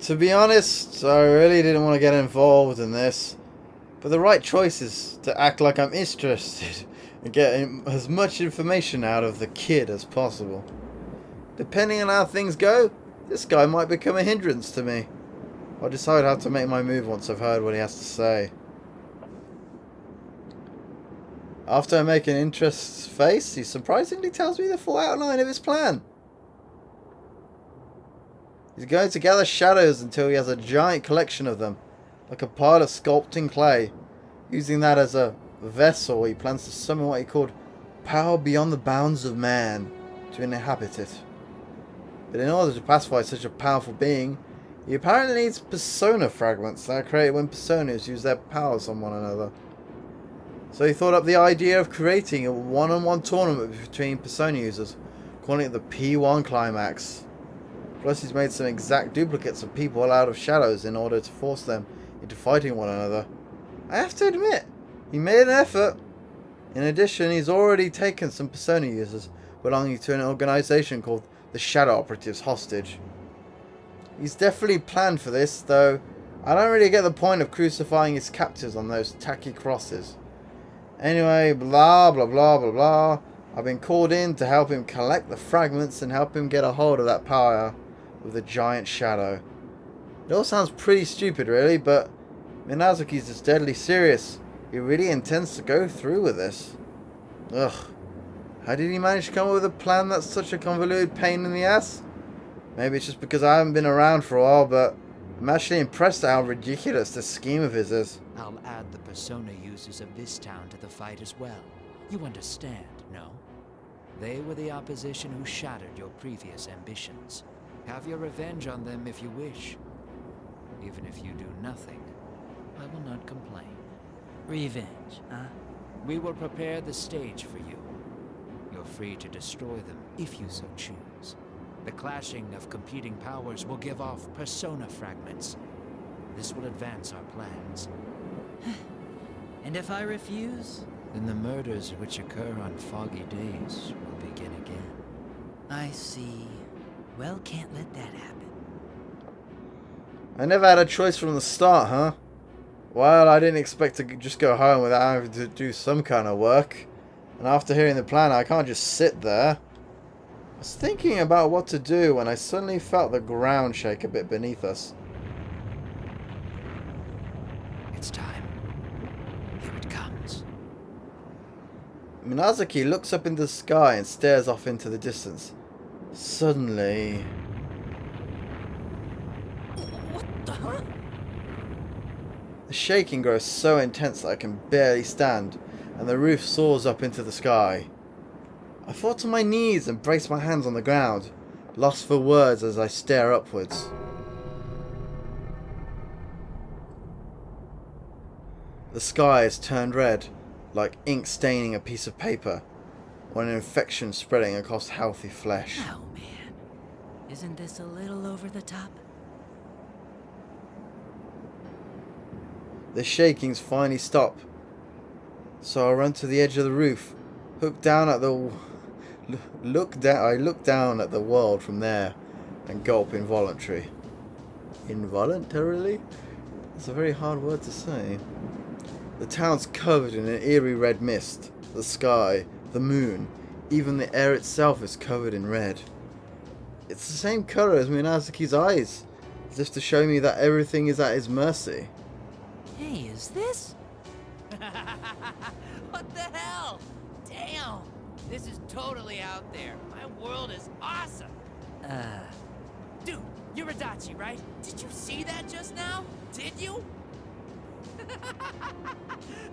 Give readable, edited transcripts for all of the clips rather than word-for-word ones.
To be honest, I really didn't want to get involved in this. But the right choice is to act like I'm interested and get as much information out of the kid as possible. Depending on how things go, this guy might become a hindrance to me. I'll decide how to make my move once I've heard what he has to say. After I make an interest face, he surprisingly tells me the full outline of his plan. He's going to gather shadows until he has a giant collection of them, like a pile of sculpting clay. Using that as a vessel, he plans to summon what he called power beyond the bounds of man to inhabit it. But in order to pacify such a powerful being, he apparently needs persona fragments that are created when personas use their powers on one another. So he thought up the idea of creating a one-on-one tournament between persona users, calling it the P1 Climax. Plus he's made some exact duplicates of people out of shadows in order to force them into fighting one another. I have to admit, he made an effort. In addition, he's already taken some persona users belonging to an organization called the Shadow Operatives hostage. He's definitely planned for this, though I don't really get the point of crucifying his captives on those tacky crosses. Anyway, blah blah blah blah blah. I've been called in to help him collect the fragments and help him get a hold of that power with a giant shadow. It all sounds pretty stupid really, but Minazuki's just deadly serious. He really intends to go through with this. Ugh. How did he manage to come up with a plan that's such a convoluted pain in the ass? Maybe it's just because I haven't been around for a while, but I'm actually impressed at how ridiculous this scheme of his is. I'll add the persona users of this town to the fight as well. You understand, no? They were the opposition who shattered your previous ambitions. Have your revenge on them if you wish. Even if you do nothing, I will not complain. Revenge, huh? We will prepare the stage for you. You're free to destroy them if you so choose. The clashing of competing powers will give off persona fragments. This will advance our plans. And if I refuse? Then the murders which occur on foggy days will begin again. I see. Well, can't let that happen. I never had a choice from the start, huh? Well, I didn't expect to just go home without having to do some kind of work. And after hearing the plan, I can't just sit there. I was thinking about what to do when I suddenly felt the ground shake a bit beneath us. It's time. Here it comes. Minazuki looks up into the sky and stares off into the distance. Suddenly... What the huh? The shaking grows so intense that I can barely stand, and the roof soars up into the sky. I fall to my knees and brace my hands on the ground, lost for words as I stare upwards. The sky is turned red, like ink staining a piece of paper, or an infection spreading across healthy flesh. Oh man, isn't this a little over the top? The shakings finally stop, so I run to the edge of the roof, look down at the world from there, and gulp involuntarily. Involuntarily? It's a very hard word to say. The town's covered in an eerie red mist. The sky, the moon, even the air itself is covered in red. It's the same colour as Minazuki's eyes, as if to show me that everything is at his mercy. Hey, is this? What the hell? Damn! This is totally out there. My world is awesome. Dude, you're Adachi, right? Did you see that just now? Did you?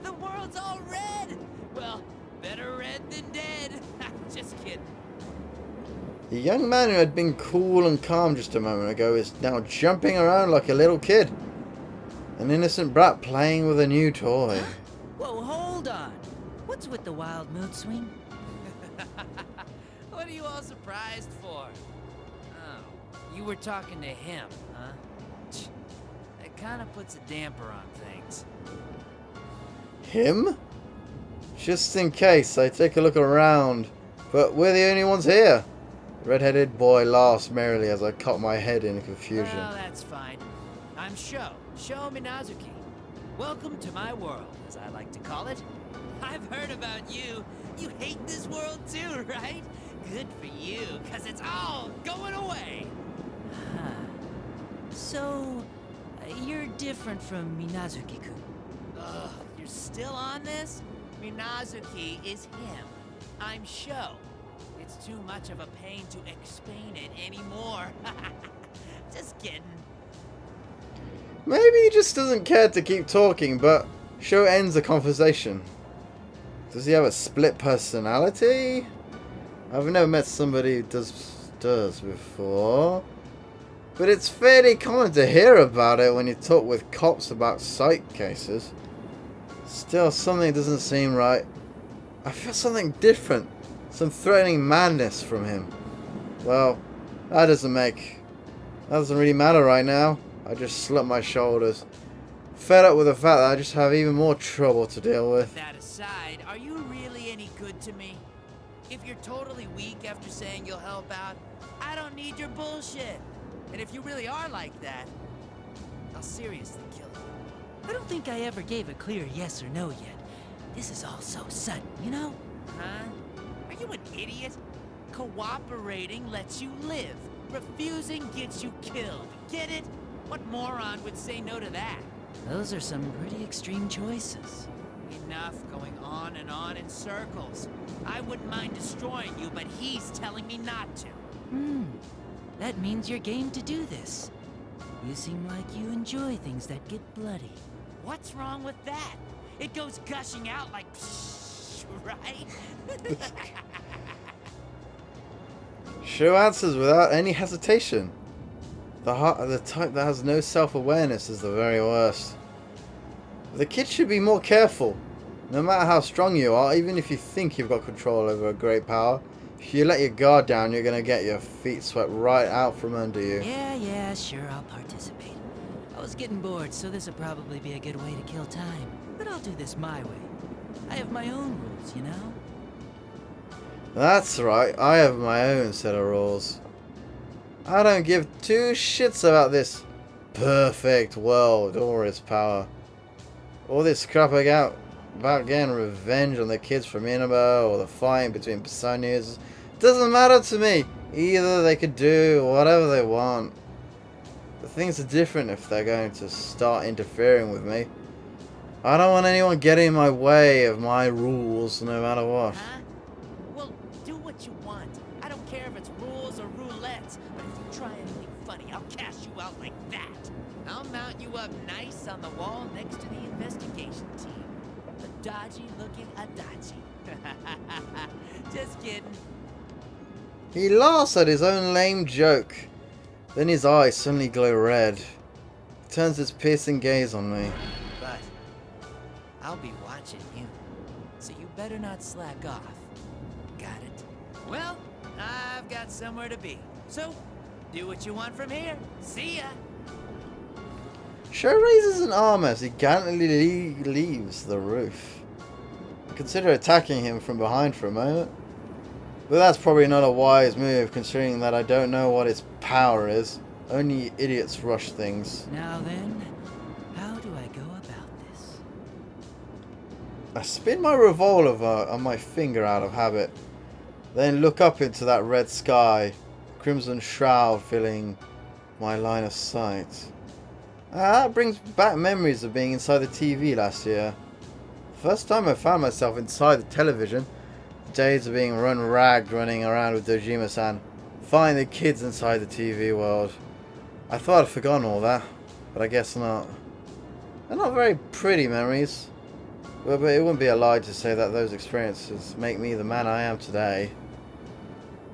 The world's all red! Well, better red than dead. Just kidding. The young man who had been cool and calm just a moment ago is now jumping around like a little kid. An innocent brat playing with a new toy. Whoa, hold on. What's with the wild mood swing? What are you all surprised for? Oh, you were talking to him, huh? That kind of puts a damper on things. Him? Just in case, I take a look around. But we're the only ones here. Red-headed boy laughs merrily as I cock my head in confusion. Well, that's fine. I'm Sho Minazuki. Welcome to my world, as I like to call it. I've heard about you. You hate this world too, right? Good for you, because it's all going away. Huh. So, you're different from Minazuki-kun. Ugh, you're still on this? Minazuki is him. I'm Sho. It's too much of a pain to explain it anymore. Just kidding. Maybe he just doesn't care to keep talking, but Sho ends the conversation. Does he have a split personality? I've never met somebody who does before. But it's fairly common to hear about it when you talk with cops about psych cases. Still, something doesn't seem right. I feel something different. Some threatening madness from him. Well, that doesn't really matter right now. I just slump my shoulders. Fed up with the fact that I just have even more trouble to deal with. That aside, are you really any good to me? If you're totally weak after saying you'll help out, I don't need your bullshit. And if you really are like that, I'll seriously kill you. I don't think I ever gave a clear yes or no yet. This is all so sudden, you know? Huh? Are you an idiot? Cooperating lets you live. Refusing gets you killed. Get it? What moron would say no to that? Those are some pretty extreme choices. Enough going on and on in circles. I wouldn't mind destroying you, but he's telling me not to. That means you're game to do this. You seem like you enjoy things that get bloody. What's wrong with that? It goes gushing out like psh, right? Sho answers without any hesitation. The type that has no self-awareness is the very worst. The kid should be more careful. No matter how strong you are, even if you think you've got control over a great power, if you let your guard down, you're going to get your feet swept right out from under you. Yeah, sure, I'll participate. I was getting bored, so this'll probably be a good way to kill time. But I'll do this my way. I have my own rules, you know? That's right, I have my own set of rules. I don't give two shits about this perfect world or its power. All this crap about getting revenge on the kids from Inaba or the fight between persona users doesn't matter to me. Either they could do whatever they want. But things are different if they're going to start interfering with me. I don't want anyone getting in my way of my rules no matter what. Huh? Well, do what you want. I don't care if it's rules or roulettes, but if you try anything funny, I'll cash you out like that. I'll mount you up nice on the wall next to the investigation team. A dodgy-looking Adachi. Just kidding. He laughs at his own lame joke. Then his eyes suddenly glow red. He turns his piercing gaze on me. But I'll be watching you, so you better not slack off. Got it? Well, I've got somewhere to be. So, do what you want from here. See ya! Sho raises an arm as he gallantly leaves the roof. I consider attacking him from behind for a moment. But that's probably not a wise move, considering that I don't know what its power is. Only idiots rush things. Now then, how do I go about this? I spin my revolver on my finger out of habit. Then look up into that red sky, crimson shroud filling my line of sight. That brings back memories of being inside the TV last year. First time I found myself inside the television. Days of being ragged running around with Dojima-san, fighting the kids inside the TV world. I thought I'd forgotten all that, but I guess not. They're not very pretty memories, but it wouldn't be a lie to say that those experiences make me the man I am today.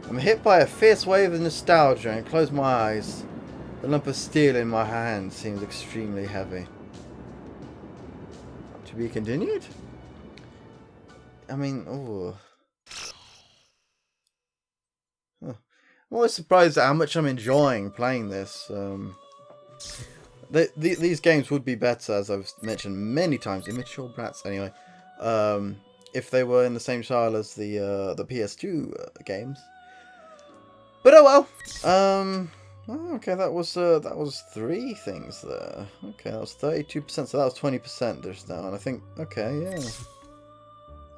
I'm hit by a fierce wave of nostalgia and close my eyes. The lump of steel in my hand seems extremely heavy. To be continued? I mean, ooh. Huh. I'm always surprised at how much I'm enjoying playing this. These games would be better, as I've mentioned many times, immature brats anyway, if they were in the same style as the PS2 games. But oh well. Okay, that was 3 things there. Okay, that was 32%, so that was 20% just now, and I think, okay, yeah.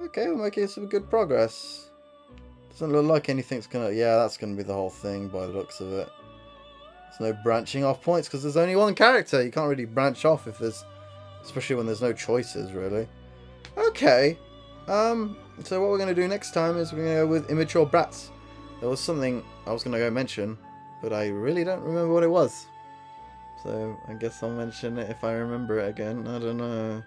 Okay, we're making some good progress. Doesn't look like anything's gonna, yeah, that's gonna be the whole thing by the looks of it. There's no branching off points, because there's only one character. You can't really branch off if there's, especially when there's no choices, really. Okay, so what we're gonna do next time is we're gonna go with Immature Brats. There was something I was gonna go mention, but I really don't remember what it was. So I guess I'll mention it if I remember it again. I don't know.